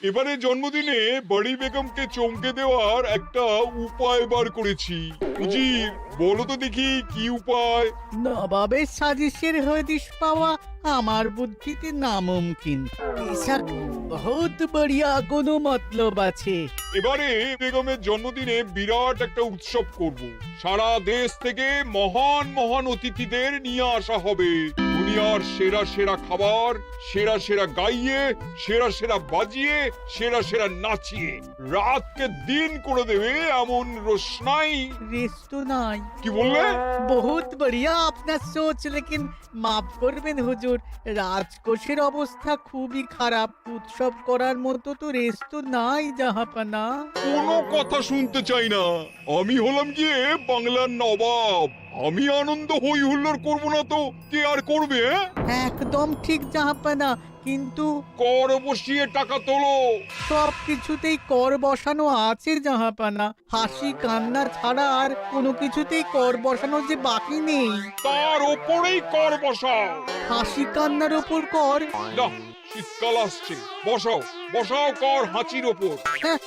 এবারে জন্মদিনে বড়ি বেগমকে চমকে দেওয়ার একটা উপায় বার করেছি। উজির, বলো তো দেখি কি উপায়? নবাবের সাজিশের হদিশ পাওয়া আমার বুদ্ধিতে নামুমকিন। বেশক বহুত বড়িয়া কোনো মতলব আছে। এবারে বেগমের জন্মদিনে বিরাট একটা উৎসব করব। সারা দেশ থেকে মহান মহান অতিথিদের নিয়ে আসা হবে। দুনিয়ার সেরা সেরা খাবার, সেরা সেরা গাইয়ে, সেরা সেরা বাজিয়ে, সেরা সেরা নাচিয়ে রাতকে দিন করে দেবে এমন রোশনাই। রেস্ট নাই। কি বললে? বহুত বড়িয়া আপনার সোচ, লেকিন মাফ করবেন হুজুর, রাজকোষের অবস্থা খুবই খারাপ। উৎসব করার মতো তো রেস্ট নাই জাহাপানা। কোনো কথা শুনতে চাই না। আমি হলাম গিয়ে বাংলার নবাব। আমি আনন্দ হই হুল্লোড় করবো না তো কে আর করবে? একদম ঠিক জাহাপানা, কিন্তু কর বসিয়ে টাকা তোলো। সব কিছুতেই কর বসানো আছে জাহাপানা। হাসি কান্না ছাড়া আর কোনো কিছুতেই কর বসানো যে বাকি নেই। তার ওপরেই কর বসাও। হাসি কান্নার ওপর কর? না, শীতকাল আসছে, বসাও বসাও কর হাঁচির ওপর। হ্যাঁ,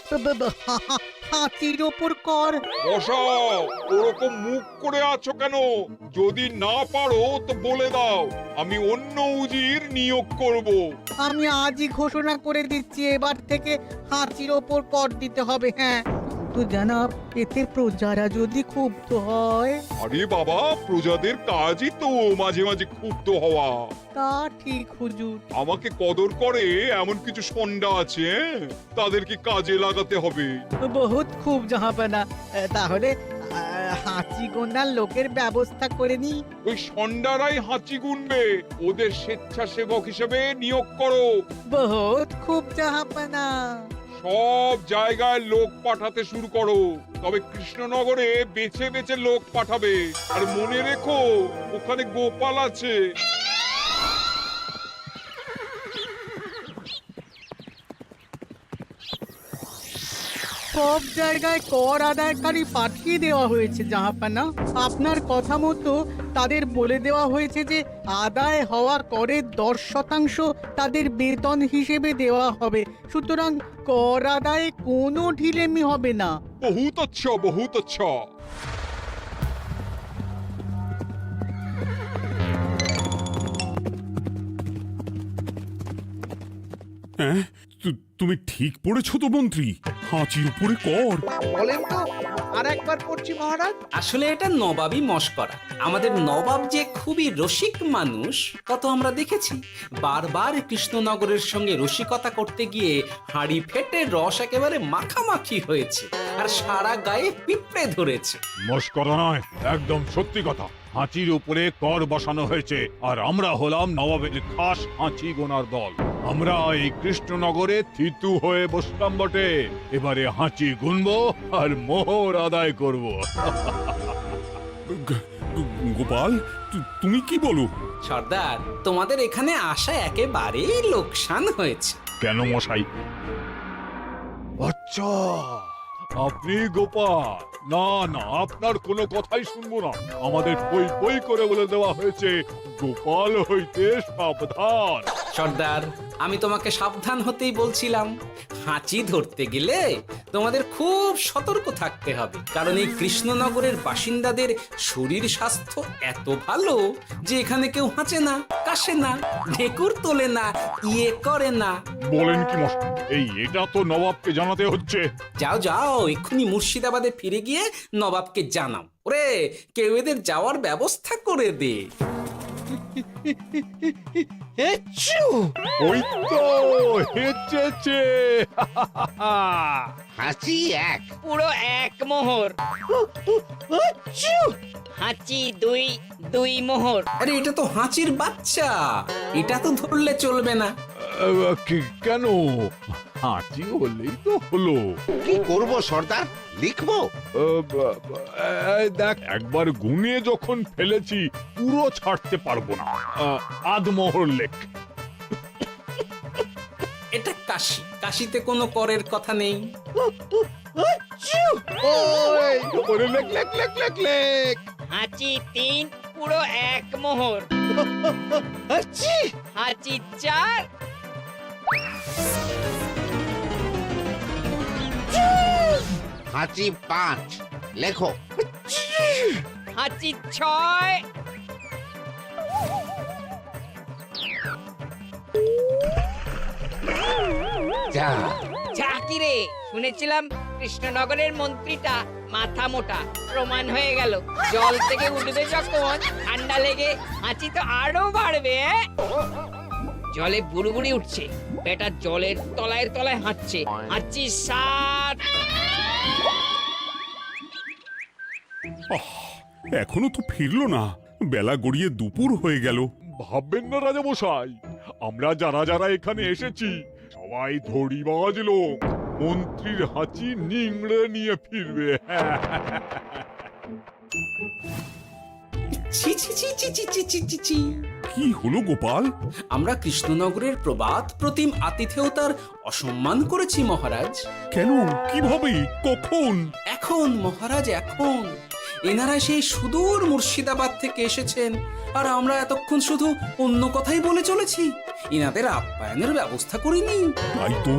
হাতির ওপর কর? বসাও। ওরকম মুখ করে আছো কেন? যদি না পারো তো বলে দাও, আমি অন্য উজির নিয়োগ করব। আমি আজই ঘোষণা করে দিচ্ছি, এবার থেকে হাতির ওপর কর দিতে হবে। হ্যাঁ, তো জানাব, এতে প্রজারা যদি ক্ষুব্ধ হয়? আরে বাবা, প্রজাদের কাজই তো মাঝে মাঝে ক্ষুব্ধ হওয়া। তা ঠিক হুজুর। আমাকে কদর করে এমন কিছু সন্ডা আছে, তাদেরকে কাজে লাগাতে হবে। বহুত খুব জাহাপানা। তাহলে হাঁচি গোনার লোকের ব্যবস্থা করে নি। ওই সন্ডারাই হাঁচি গুনবে। ওদের স্বেচ্ছাসেবক হিসেবে নিয়োগ করো। বহুত খুব জাহাপানা। সব জায়গায় লোক পাঠাতে শুরু করো। তবে কৃষ্ণনগরে বেছে বেছে লোক পাঠাবে। আর মনে রেখো, ওখানে গোপাল আছে। সব জায়গায় কর আদায়কারী পাঠিয়ে দেওয়া হয়েছে জাহাপানা। আপনার কথা মতো তাদের বলে দেওয়া হয়েছে যে আদায় হওয়া করের 10% তাদের বেতন হিসেবে দেওয়া হবে। সুতরাং কর আদায়ে কোনো ঢিলেমি হবে না। বহুত আচ্ছা, বহুত আচ্ছা। হ্যাঁ, তুমি ঠিক পড়েছো তো মন্ত্রী? হাঁচির উপরে কর? বলেন তো, আর একবার পড়ছি মহারাজ। আসলে এটা নবাবই মশকরা। আমাদের নবাব যে খুবই রসিক মানুষ তা তো আমরা দেখেছি। বারবার কৃষ্ণনগরের সঙ্গে রসিকতা করতে গিয়ে হাঁড়ি ফেটে রস একেবারে মাখামাখি হয়েছে, আর সারা গায়ে পিঁপড়ে ধরেছে। মস্করা নয়, একদম সত্যি কথা। হাঁচির উপরে কর বসানো হয়েছে, আর আমরা হলাম নবাবের খাস হাঁচি গোনার দল। আমরা এই কৃষ্ণনগরে থিতু হয়ে বসলাম বটে। এবারে হাঁচি গুনবো আর মোহর আদায় করব। গোপাল, তুমি কি বলো? সর্দার, তোমাদের এখানে আসা একেবারেই লোকসান হয়েছে। কেন মশাই? আচ্ছা, আপনি গোপাল? না না, আপনার কোনো কথাই শুনবো না। আমাদের পই পই করে বলে দেওয়া হয়েছে, গোপাল হইতে সাবধান। সর্দার, আমি তোমাকে সাবধান হতেই বলছিলাম। হাঁচি ধরতে গেলে তোমাদের খুব সতর্ক থাকতে হবে, কারণ এই কৃষ্ণনগরের বাসিন্দাদের শরীর স্বাস্থ্য এত ভালো যে এখানে কেউ হাঁচে না, কাশে না, ঢেকুর তোলে না, ইয়ে করে না। বলেন কি মশাই? এটা তো নবাবকে জানাতে হচ্ছে। যাও যাও, এক্ষুনি মুর্শিদাবাদে ফিরে গিয়ে নবাবকে জানাও। ওরে, কেউ এদের যাওয়ার ব্যবস্থা করে দে। ওই তো হেঁচেছে। হাঁচি এক, পুরো এক মোহর। হাঁচি দুই, দুই মোহর। আরে, এটা তো হাঁচির বাচ্চা, এটা তো ধরলে চলবে না। কেন? হাঁচি হলেই তো হলো। কি করব সর্দার? লিখবো? দেখ, একবার গুনে যখন ফেলেছি পুরো ছাড়তে পারবো না। আধমোহর লেখ। এটা কাশি, কাশিতে কোনো করের কথা নেই। ওরে লেখ লেখ লেখ লেখ লেখ। হাঁচি তিন, পুরো এক মোহর। হাঁচি চার, হাঁচি 5, লেখো। হাঁচি 6, যা, যা কি রে, শুনেছিলাম কৃষ্ণনগরের মন্ত্রীটা মাথা মোটা, প্রমাণ হয়ে গেল। জল থেকে উঠবে যখন ঠান্ডা লেগে হাঁচি তো আরো বাড়বে। জলে বুড়ুবুড়ি উঠছে, বেটা জলের তলায় তলায় হাঁটছে। হাঁচি 7। এখনো তো ফিরলো না, বেলা গড়িয়ে দুপুর হয়ে গেল। ভাববেন না রাজামশাই, আমরা যারা যারা এখানে এসেছি সবাই ধড়িবাজ লোক। মন্ত্রীর হাঁচি নিংড়ে নিয়ে ফিরবে। ছি ছি ছি ছি ছি ছি ছি ছি ছি। কি হলো গোপাল? আমরা কৃষ্ণনগরের প্রবাদ প্রতিম আতিথেয়তার অসম্মান করেছি মহারাজ। কেন? কিভাবে? কখন? এখন মহারাজ, এখন এনারা সেই সুদূর মুর্শিদাবাদ থেকে এসেছেন, আর আমরা এতক্ষণ শুধু অন্য কথাই বলে চলেছি, এনাদের আপ্যায়নের ব্যবস্থা করিনি। তাই তো।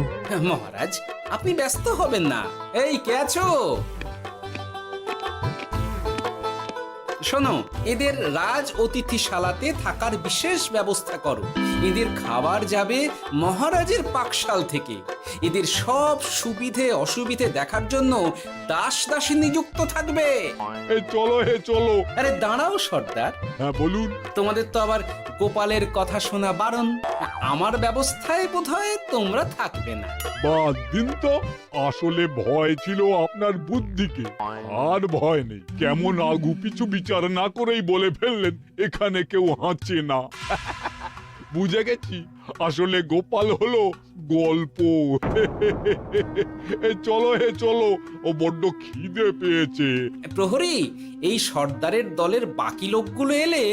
মহারাজ, আপনি ব্যস্ত হবেন না। এই কে আছো? শোনো, এদের রাজ অতিথিশালাতে থাকার বিশেষ ব্যবস্থা করো। এদের খাবার যাবে মহারাজের পাকশাল থেকে। এদের সব সুবিধে অসুবিধে দেখার জন্য দাস দাসী নিযুক্ত থাকবে। এই চলো হে চলো। আরে দাঁড়াও সর্দার, হ্যাঁ বলুন। তোমাদের তো আবার গোপালের কথা শোনা বারণ। আমার ব্যবস্থায় বোধহয় তোমরা থাকবে না। বাদ দিন তো, আসলে ভয় ছিল আপনার বুদ্ধিকে, আর ভয় নেই। কেমন আগু পিছু বিচার না করেই বলে ফেললেন এখানে কেউ হাঁচে না। বুঝে গেছি, আসলে গোপাল হলো গল্প। চলো হে চলো, ও বড্ড খিদে পেয়েছে। প্রহরী, এই সর্দারের দলের বাকি লোকগুলো এলে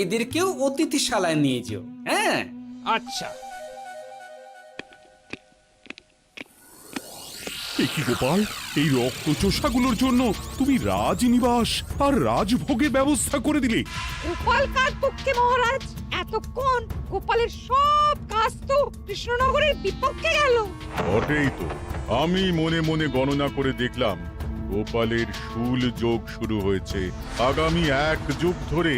এদেরকেও অতিথিশালায় নিয়ে যেও। হ্যাঁ, আচ্ছা। এ কি গোপাল, এই রক্তচোষাগুলোর জন্য তুমি রাজনিবাস আর রাজভোগের ব্যবস্থা করে দিলে? গোপাল কার পক্ষে মহারাজ? এতক্ষণ গোপালের সব কাজ তো কৃষ্ণনগরের বিপক্ষে গেল। বটেই তো, আমি মনে মনে গণনা করে দেখলাম গোপালের শুল যোগ শুরু হয়েছে। আগামী 1 যুগ ধরে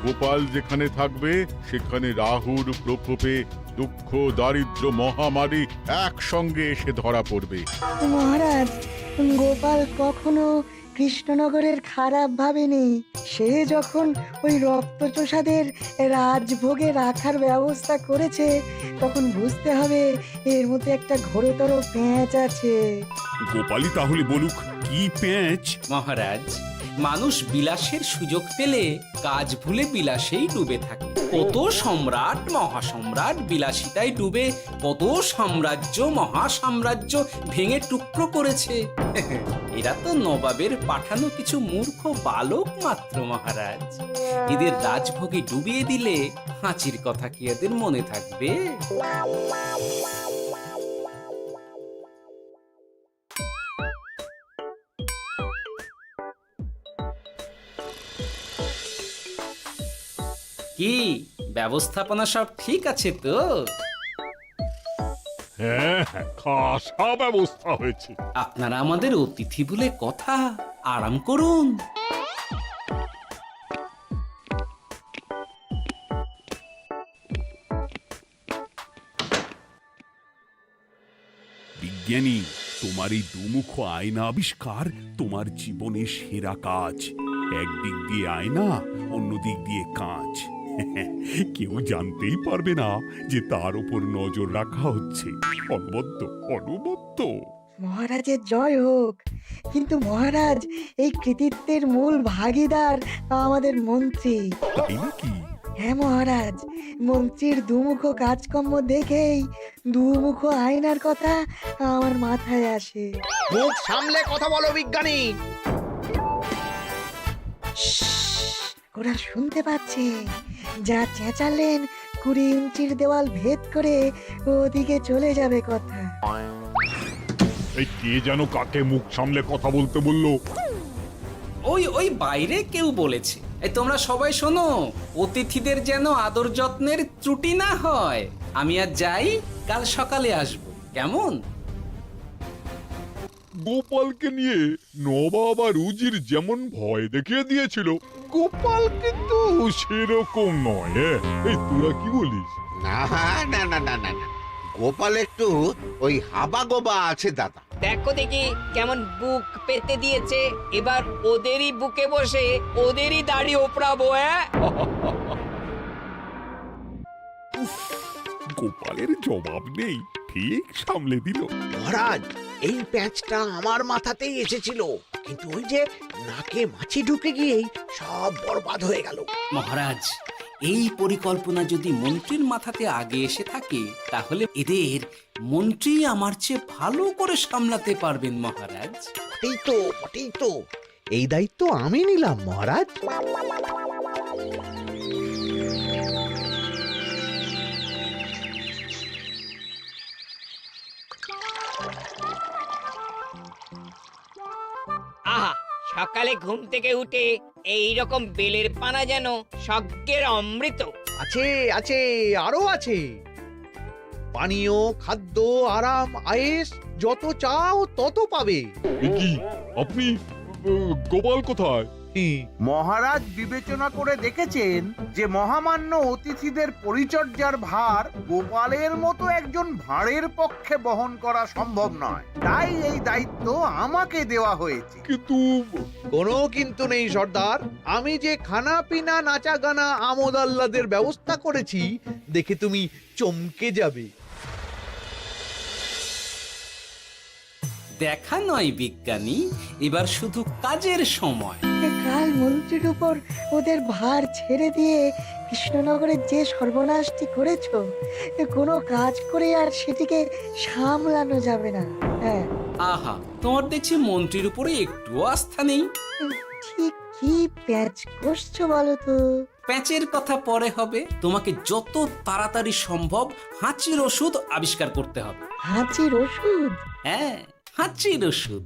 গোপাল যেখানে থাকবে সেখানে রাহুর প্রকোপে দুঃখ দারিদ্র মহামারী একসঙ্গে এসে ধরা পড়বে। মহারাজ, গোপাল কখনো কৃষ্ণনগরের খারাপ ভাবেনি। সে যখন ওই রক্তচোষাদের রাজভোগে রাখার ব্যবস্থা করেছে, তখন বুঝতে হবে এর মধ্যে একটা ঘোরতর পেঁচ আছে। গোপালই তাহলে বলুক কি পেঁচ। মহারাজ, মানুষ বিলাসের সুযোগ পেলে কাজ ভুলে বিলাসেই ডুবে থাকে। কত সম্রাট মহাসম্রাট বিলাসিতায় ডুবে কত সাম্রাজ্য মহাসাম্রাজ্য ভেঙে টুকরো করেছে। এরা তো নবাবের পাঠানো কিছু মূর্খ বালক মাত্র মহারাজ। এদের রাজভোগে ডুবিয়ে দিলে হাঁচির কথা কি এদের মনে থাকবে? কি ব্যবস্থাপনা সব ঠিক আছে তো? হ্যাঁ হ্যাঁ, খাসা ব্যবস্থা হয়েছে। আপনারা আমাদের অতিথি বলে কথা, আরাম করুন। বিজ্ঞানী, তোমার এই দুমুখ আয়না আবিষ্কার তোমার জীবনের সেরা কাজ। একদিক দিয়ে আয়না, অন্য দিক দিয়ে কাঁচ। কেউ জানতেই পারবে না যে তার উপর নজর রাখা হচ্ছে। অনবদ্য অনবদ্য। মহারাজের জয় হোক। কিন্তু মহারাজ, এই কৃতিত্বের মূল ভাগীদার আমাদের মন্ত্রী। তাই নাকি? হ্যাঁ মহারাজ, মন্ত্রীর দুমুখ কাজকর্ম দেখেই দুমুখ আয়নার কথা আমার মাথায় আসে। মুখ সামলে কথা বলো বিজ্ঞানী। ওরা শুনতে পাচ্ছে। যা চেঁচালেন 20 ইঞ্চির দেওয়াল ভেদ করে ওদিকে চলে যাবে কথা। এই কে যেন কাকে মুখ সামলে কথা বলতে বললো? ওই বাইরে কেউ বলেছে। এই তোমরা সবাই শোনো, অতিথিদের যেন আদর যত্নের ত্রুটি না হয়। আমি আর যাই, কাল সকালে আসবো, কেমন? গোপালকে নিয়ে নবাব আর উজির যেমন ভয় দেখিয়ে দিয়েছিল, গোপাল কিন্তু সেরকম নয়। এই তোরা কি বলিস? না না না না না না, গোপাল একটু ওই হাবা গোবা আছে দাদা। দেখো দেখি কেমন বুক পেতে দিয়েছে, এবার ওদেরই বুকে বসে ওদেরই দাড়ি ওপরাবো। গোপালের জবাব নেই, ঠিক সামলে দিল। মহারাজ, এই প্যাঁচটা আমার মাথাতেই এসেছিল, কিন্তু ওই যে নাকে মাছি ঢুকে গিয়েই সব বরবাদ হয়ে গেল। মহারাজ, এই পরিকল্পনা যদি মন্ত্রীর মাথাতে আগে এসে থাকে, তাহলে এদের মন্ত্রী আমার চেয়ে ভালো করে সামলাতে পারবেন মহারাজ। বটেই তো, এই দায়িত্ব আমি নিলাম মহারাজ। আহা, সকালে ঘুম থেকে উঠে এই রকম বেলের পানা যেন স্বর্গের অমৃত। আছে আছে, আরো আছে। পানীয়, খাদ্য, আরাম, আয়েশ, যত চাও তত পাবে। এ কি, আপনি গোপাল কোথায়? মহারাজ বিবেচনা করে দেখেছেন যে মহামান্য অতিথিদের পরিচর্যার ভার গোপালের মতো একজন ভাঁড়ের পক্ষে বহন করা সম্ভব নয়, তাই এই দায়িত্ব আমাকে দেওয়া হয়েছে। কিন্তু কোনো কিন্তু নেই সর্দার, আমি যে খানা পিনা নাচা গানা আমোদ আহ্লাদের ব্যবস্থা করেছি দেখে তুমি চমকে যাবে। দেখা নয় বিজ্ঞানী, এবার শুধু কাজের সময়। কাল মন্ত্রীর উপর ওদের ভার ছেড়ে দিয়ে কৃষ্ণনগরের যে সর্বনাশটি করেছো, কোনো কাজ করে আর সেটিকে সামলানো যাবে না। হ্যাঁ, আহা, তোমার দেখছি মন্ত্রীর উপরে একটুও আস্থা নেই। ঠিক কি প্যাচ করছো বলো তো? প্যাচের কথা পরে হবে, তোমাকে যত তাড়াতাড়ি সম্ভব হাঁচির ওষুধ আবিষ্কার করতে হবে। হাঁচির ওষুধ? হ্যাঁ, হাঁচির ওষুধ।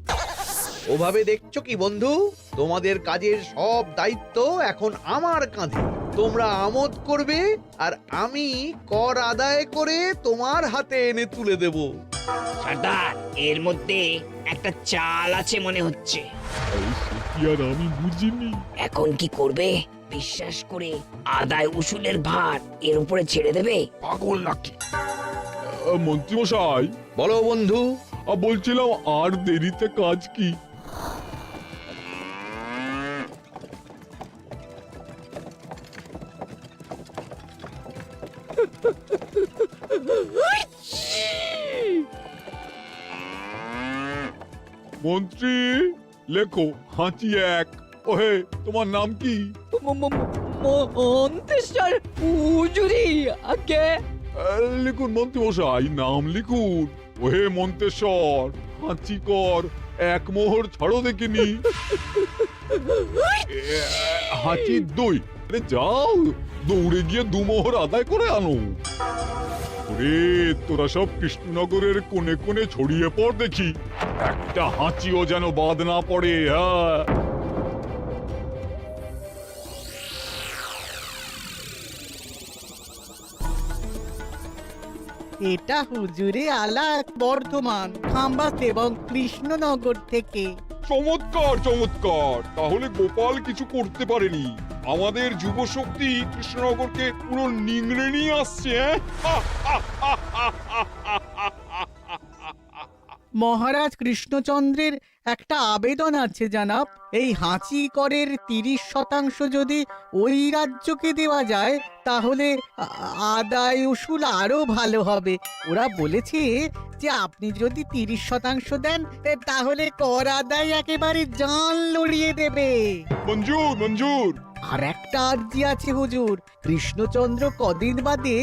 ওভাবে দেখছো কি বন্ধু, তোমাদের কাজের সব দায়িত্ব এখন আমার কাঁধে। তোমরা আমোদ করবে আর আমি কর আদায় করে তোমার হাতে এনে তুলে দেব। সর্দার, এর মধ্যে একটা চাল আছে মনে হচ্ছে। কি আর আমি বুঝিনি। এখন কি করবে? বিশ্বাস করে আদায় উসুলের ভার এর উপরে ছেড়ে দেবে? পাগল নাকি? মন্ত্রী মশাই, বলো বন্ধু। বলছিলাম আর দেরিতে কাজ কি? মন্ত্রী, লেখো হাঁচি এক। ওহে, তোমার নাম কি? মন্ত্রেশ্বর হুজুরি আগে। লিখুন মন্ত্রী মশাই, নাম লিখুন। ওহে মন্তেশ্বর, হাঁচি কর, এক মোহর ছাড়ো দেখিনি। হাঁচি দুই। আরে যাও, দৌড়ে গিয়ে দু মোহর আদায় করে আনো। ওরে, তোরা সব কৃষ্ণনগরের কোণে কোণে ছড়িয়ে পড় দেখি, একটা হাঁচিও যেন বাদ না পড়ে। হ্যাঁ, এটা হুজুরে আলা বর্ধমান, খাম্বাস এবং কৃষ্ণনগর থেকে। চমৎকার চমৎকার। তাহলে গোপাল কিছু করতে পারেনি, আমাদের যুব শক্তি কৃষ্ণনগরকে পুরো নিংড়ে নিয়ে আসছে। মহারাজ কৃষ্ণচন্দ্রের একটা আবেদন আছে জানাব। এই হাঁচি করের 30% যদি ওই রাজ্যকে দেওয়া যায়, তাহলে আদায় উসুল আরো ভালো হবে। ওরা বলেছে যে আপনি যদি 30% দেন, তাহলে কর আদায় একেবারে জান লড়িয়ে দেবে। মঞ্জুর মঞ্জুর। আর একটা আর্জি আছে হুজুর, কৃষ্ণচন্দ্র কদিন বাদে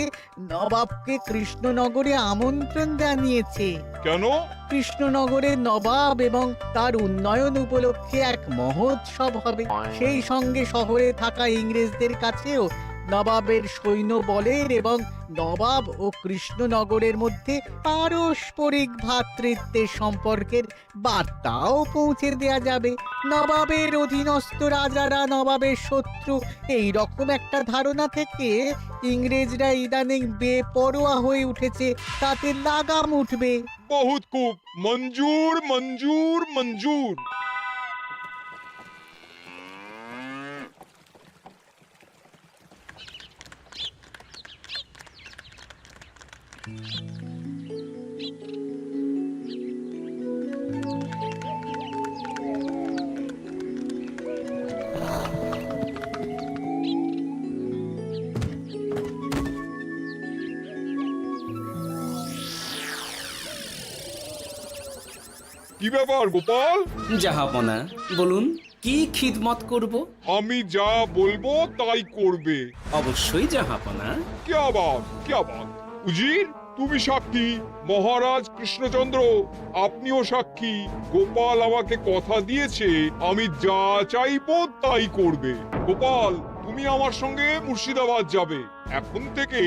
নবাবকে কৃষ্ণনগরে আমন্ত্রণ জানিয়েছে। কেন? কৃষ্ণনগরের নবাব এবং তার উন্নয়ন উপলক্ষে এক মহোৎসব হবে। সেই সঙ্গে শহরে থাকা ইংরেজদের কাছেও নবাবের সৈন্য বলের এবং নবাব ও কৃষ্ণনগরের মধ্যে পারস্পরিক ভ্রাতৃত্বের সম্পর্কের বার্তাও পৌঁছে দেয়া যাবে। নবাবের অধীনস্থ রাজারা নবাবের শত্রু, এই রকম একটা ধারণা থেকে ইংরেজরা ইদানিং বেপরোয়া হয়ে উঠেছে, তাতে লাগাম উঠবে। বহুত খুব মঞ্জুর মঞ্জুর মঞ্জুর। কি ব্যাপার গোপাল? জাহাপনা বলুন কি খিদমত করব? আমি যা বলবো তাই করবে। অবশ্যই জাহাপনা। क्या बात উজির, তুমি সাক্ষী, মহারাজ কৃষ্ণচন্দ্র আপনিও সাক্ষী। গোপাল আমাকে কথা দিয়েছে আমি যা চাইবো তাই করবে। গোপাল, তুমি আমার সঙ্গে মুর্শিদাবাদ যাবে। এখন থেকে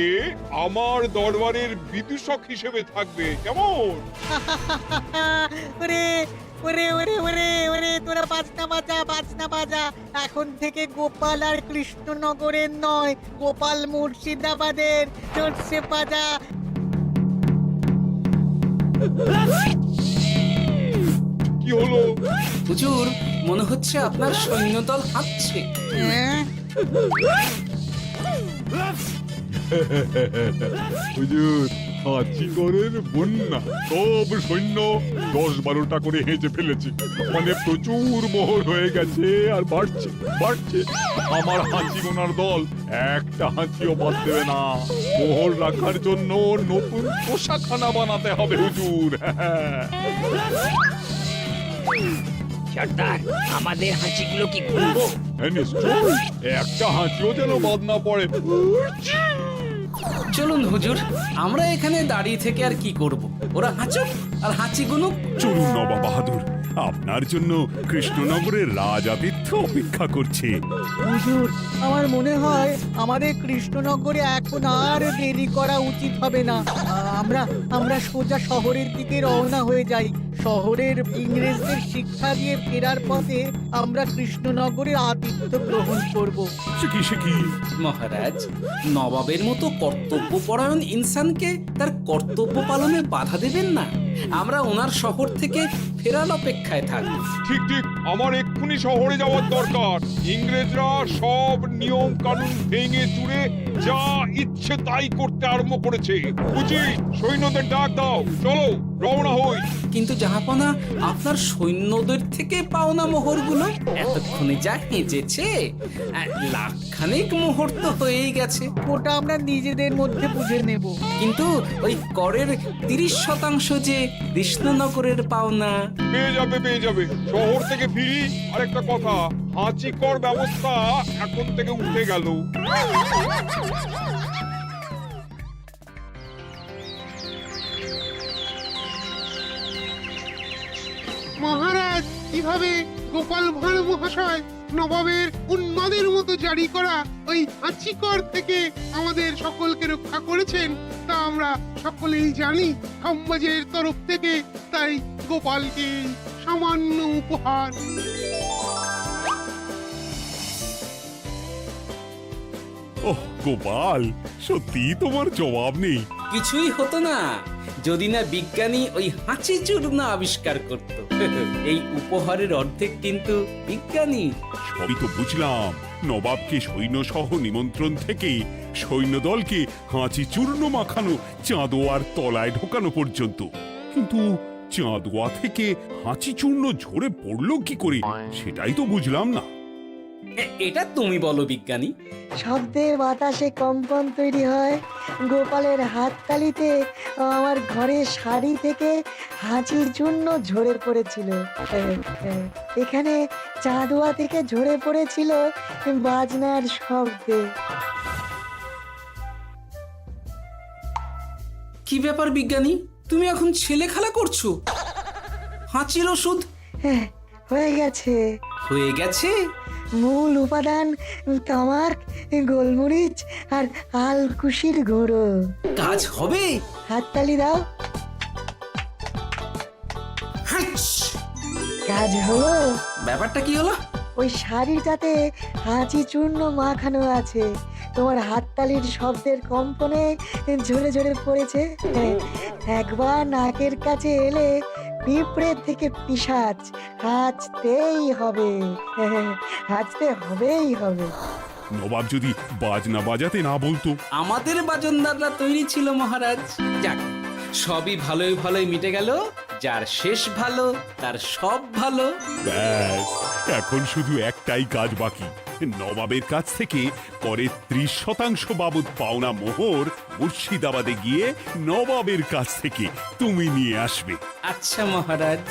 আমার দরবারের বিদূষক হিসেবে থাকবে, কেমন? ওরে ওরে ওরে ওরে ওরে তোরা বাজনা বাজা। এখন থেকে গোপাল আর কৃষ্ণনগরের নয়, গোপাল মুর্শিদাবাদের। চড়ছে বাজা। কি হলো? হুজুর, মনে হচ্ছে আপনার সৈন্যদল হাঁটছে। হ্যাঁ? হুজুর, হাঁচিগড়ের বন্যা সব সৈন্য 10-12টা করে হেঁচে ফেলেছে। মানে প্রচুর মোহর হয়ে গেছে আর বাড়ছে বাড়ছে। আমার হাঁচি গোনার দল একটা হাঁচিও বাদ দেবে না। মোহর রাখার জন্য নতুন পোশাকখানা বানাতে হবে হুজুর। সর্দার, আমাদের হাঁচিগুলো কি খুলবো? হ্যাঁ, নিশ্চয়ই। একটা হাঁচিও যেন বাদ না পড়ে। চলুন হুজুর, আমরা এখানে দাঁড়িয়ে থেকে আর কি করব? ওরা হাঁচুক আর হাঁচি গুনুক। চলুন নবাব বাহাদুর, আপনার জন্য কৃষ্ণনগরের রাজাতিথ্য অপেক্ষা করছে। হুজুর, আমার মনে হয় আমাদের কৃষ্ণনগরে এখন আর দেরি করা উচিত হবে না। আমরা সোজা শহরের দিকে রওনা হয়ে যাই। শহরের ইংরেজদের শিক্ষা দিয়ে ফেরার পথে আমরা কৃষ্ণনগরের আতিথ্য গ্রহণ করব। সে কি? মহারাজ, নবাবের মতো কর্তব্যপরায়ণ ইনসানকে তার কর্তব্য পালনে বাধা দেবেন না। আমরা ওনার শহর থেকে ফেরার অপেক্ষায় থাকবো। ঠিক আমার এক্ষুনি শহরে যাওয়ার দরকার। ইংরেজরা সব নিয়ম কানুন ভেঙে চুরে যা ইচ্ছে তাই করতে আরম্ভ করেছে। উচিত সৈন্যদের ডাক দাও, চলো রওনা হই। কিন্তু জাহাপনা, আপনার সৈন্যদের থেকে পাওনা মোহরগুলো এতক্ষণে যা হেঁচেছে, লাখখানেক মোহর তো হয়েই গেছে। ওটা আমরা নিজেদের মধ্যে বুঝে নেব। কিন্তু ওই করের 30% যে কৃষ্ণনগরের পাওনা। পেয়ে যাবে। শহর থেকে ফিরি। আরেকটা কথা, হাঁচি কর ব্যবস্থা এখন থেকে উঠে গেল। মহারাজ, কিভাবে গোপাল ভাঁড় মহাশয় নবাবের উন্মাদের মতো জারি করা ওই হাঁচিকর থেকে আমাদের সকলকে রক্ষা করেছেন তা আমরা সকলেই জানি। খাম্বাজের তরফ থেকে তাই গোপালকে সামান্য উপহার। ওহ গোপাল, সত্যি তোমার জবাব নেই। কিছুই হতো না যদি না বিজ্ঞানী ওই হাঁচি চূর্ণ আবিষ্কার করত। এই উপহারের অর্ধেক কিন্তু বিজ্ঞানী। সবই তো বুঝলাম, নবাবকে সৈন্য সহ নিমন্ত্রণ থেকে সৈন্যদলকে হাঁচি চূর্ণ মাখানো, চাঁদোয়ার তলায় ঢোকানো পর্যন্ত। কিন্তু চাঁদোয়া থেকে হাঁচি চূর্ণ ঝরে পড়লো কি করে, সেটাই তো বুঝলাম না। এটা তুমি বলো বিজ্ঞানী। শব্দের বাতাসে কম্পন তৈরি হয়। গোপালের হাততালিতে আমার ঘরের শাড়ি থেকে হাঁচির জন্য ঝরে পড়েছিল। এখানে চাঁদোয়া থেকে ঝরে পড়েছিল বাজনার শব্দে। কি ব্যাপার বিজ্ঞানী, তুমি এখন ছেলে খেলা করছো? হাঁচির ওষুধ হয়ে গেছে। হয়ে গেছে? মূল উপাদান তামাক, গোলমরিচ আর আলকুশির গুঁড়ো। কাজ হবে? হাততালি দাও। কাজ হলো। ব্যাপারটা কি হলো? ওই শাড়িটাতে হাঁচি চূর্ণ মাখানো আছে। তোমার হাততালির শব্দের কম্পনে ঝরে ঝরে পড়েছে। একবার নাকের কাছে এলে পিঁপড়ে থেকে পিশাচ হাঁচতেই হবে, হাঁচতে হবেই হবে। নবাব যদি বাজনা বাজাতে না বলতো। আমাদের বাজনদাররা তৈরি ছিল মহারাজ। যাক, সবই ভালোই ভালোই মিটে গেল। যার শেষ ভালো তার সব ভালো। ব্যাস, এখন শুধু একটাই কাজ বাকি। নবাবের কাছ থেকে করের 30% বাবদ পাওনা মোহর মুর্শিদাবাদে গিয়ে নবাবের কাছ থেকে তুমি নিয়ে আসবে। আচ্ছা মহারাজ।